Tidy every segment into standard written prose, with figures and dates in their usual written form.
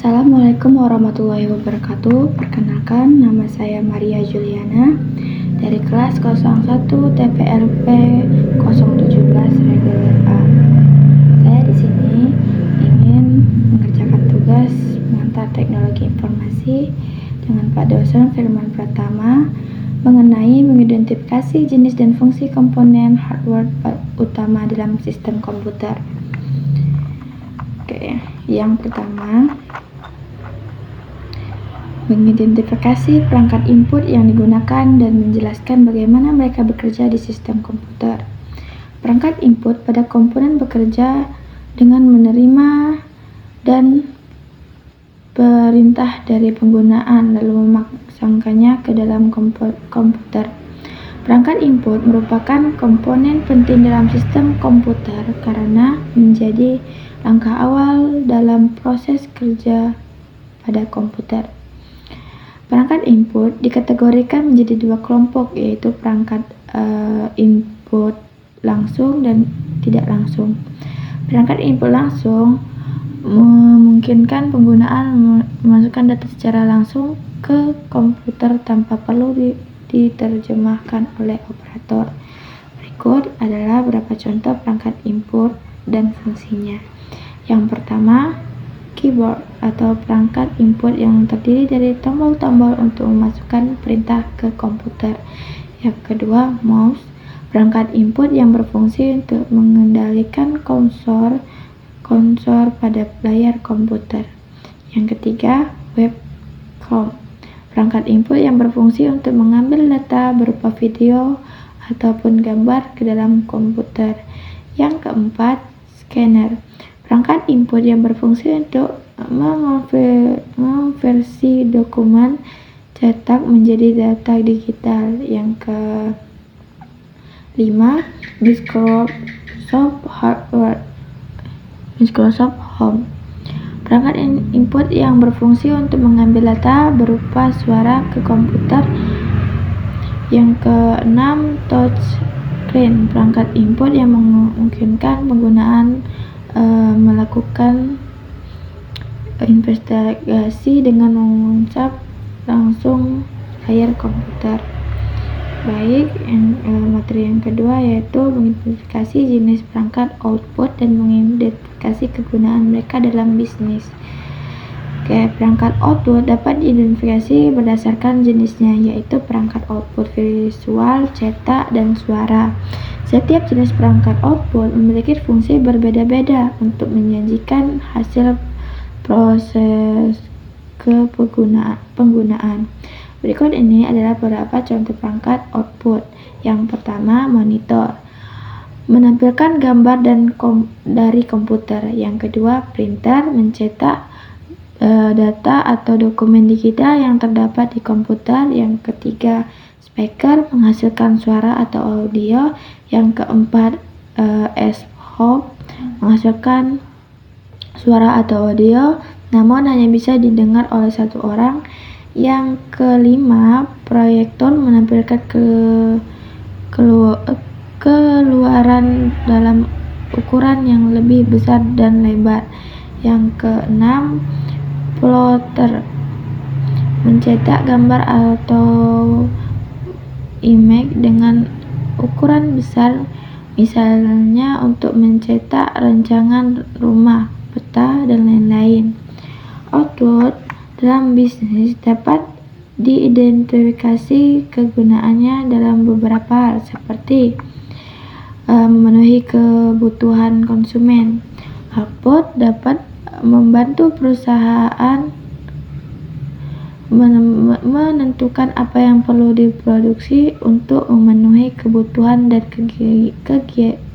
Assalamualaikum warahmatullahi wabarakatuh. Perkenalkan, nama saya Maria Juliana dari kelas 01 TPLP 017 reguler A. Saya di sini ingin mengerjakan tugas pengantar teknologi informasi dengan Pak Dosen Firman Pratama mengenai mengidentifikasi jenis dan fungsi komponen hardware utama dalam sistem komputer. Oke, yang pertama, mengidentifikasi perangkat input yang digunakan dan menjelaskan bagaimana mereka bekerja di sistem komputer. Perangkat input pada komponen bekerja dengan menerima dan perintah dari penggunaan lalu memasangkannya ke dalam komputer. Perangkat input merupakan komponen penting dalam sistem komputer karena menjadi langkah awal dalam proses kerja pada komputer. Perangkat input dikategorikan menjadi dua kelompok, yaitu perangkat input langsung dan tidak langsung. Perangkat input langsung memungkinkan penggunaan memasukkan data secara langsung ke komputer tanpa perlu diterjemahkan oleh operator. Berikut adalah beberapa contoh perangkat input dan fungsinya. Yang pertama, keyboard atau perangkat input yang terdiri dari tombol-tombol untuk memasukkan perintah ke komputer. Yang kedua, mouse, perangkat input yang berfungsi untuk mengendalikan kursor pada layar komputer. Yang ketiga, webcam, perangkat input yang berfungsi untuk mengambil data berupa video ataupun gambar ke dalam komputer. Yang keempat, scanner, perangkat input yang berfungsi untuk mengonversi dokumen cetak menjadi data digital. Yang kelima, Microsoft Home, perangkat input yang berfungsi untuk mengambil data berupa suara ke komputer. Yang keenam, touchscreen, perangkat input yang memungkinkan penggunaan melakukan investigasi dengan menguncap langsung layar komputer. Baik, materi yang kedua yaitu mengidentifikasi jenis perangkat output dan mengidentifikasi kegunaan mereka dalam bisnis. Oke, perangkat output dapat diidentifikasi berdasarkan jenisnya, yaitu perangkat output visual, cetak, dan suara. Setiap jenis perangkat output memiliki fungsi berbeda-beda untuk menyajikan hasil proses ke penggunaan. Berikut ini adalah beberapa contoh perangkat output. Yang pertama, monitor, menampilkan gambar dari komputer. Yang kedua, printer, mencetak data atau dokumen digital yang terdapat di komputer. Yang ketiga, speaker, menghasilkan suara atau audio. Yang keempat, S-Hub, menghasilkan suara atau audio namun hanya bisa didengar oleh satu orang. Yang kelima, proyektor, menampilkan keluaran dalam ukuran yang lebih besar dan lebar. Yang keenam, plotter, mencetak gambar atau image dengan ukuran besar, misalnya untuk mencetak rancangan rumah, peta, dan lain-lain. Output dalam bisnis dapat diidentifikasi kegunaannya dalam beberapa hal seperti memenuhi kebutuhan konsumen. Output dapat membantu perusahaan menentukan apa yang perlu diproduksi untuk memenuhi kebutuhan dan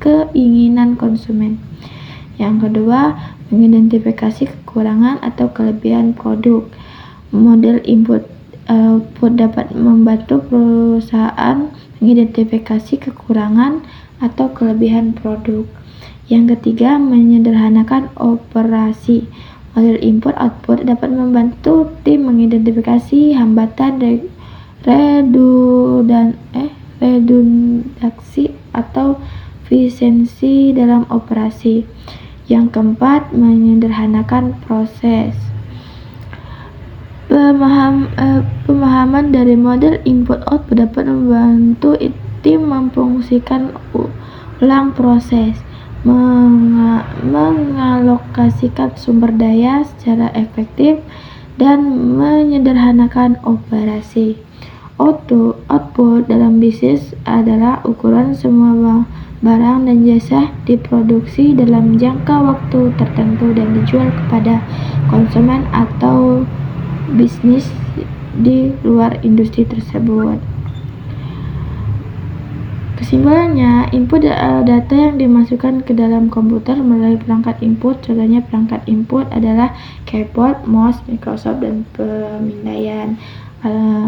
keinginan konsumen. Yang kedua, mengidentifikasi kekurangan atau kelebihan produk. Model input-output dapat membantu perusahaan mengidentifikasi kekurangan atau kelebihan produk. Yang ketiga, menyederhanakan operasi. Model input-output dapat membantu tim mengidentifikasi hambatan redundansi atau efisiensi dalam operasi. Yang keempat, menyederhanakan proses. Pemahaman dari model input-output dapat membantu tim memfungsikan ulang proses, mengalokasikan sumber daya secara efektif, dan menyederhanakan operasi. Output dalam bisnis adalah ukuran semua barang dan jasa diproduksi dalam jangka waktu tertentu dan dijual kepada konsumen atau bisnis di luar industri tersebut. Kesimpulannya, input adalah data yang dimasukkan ke dalam komputer melalui perangkat input. Contohnya perangkat input adalah keyboard, mouse, Microsoft, dan pemindaian.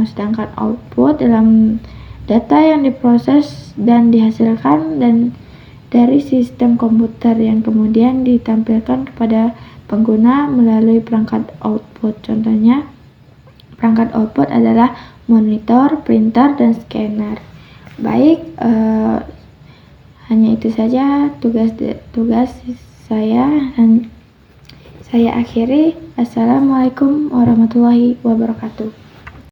Sedangkan output dalam data yang diproses dan dihasilkan dan dari sistem komputer yang kemudian ditampilkan kepada pengguna melalui perangkat output. Contohnya, perangkat output adalah monitor, printer, dan scanner. Baik, hanya itu saja tugas saya, dan saya akhiri. Assalamualaikum warahmatullahi wabarakatuh.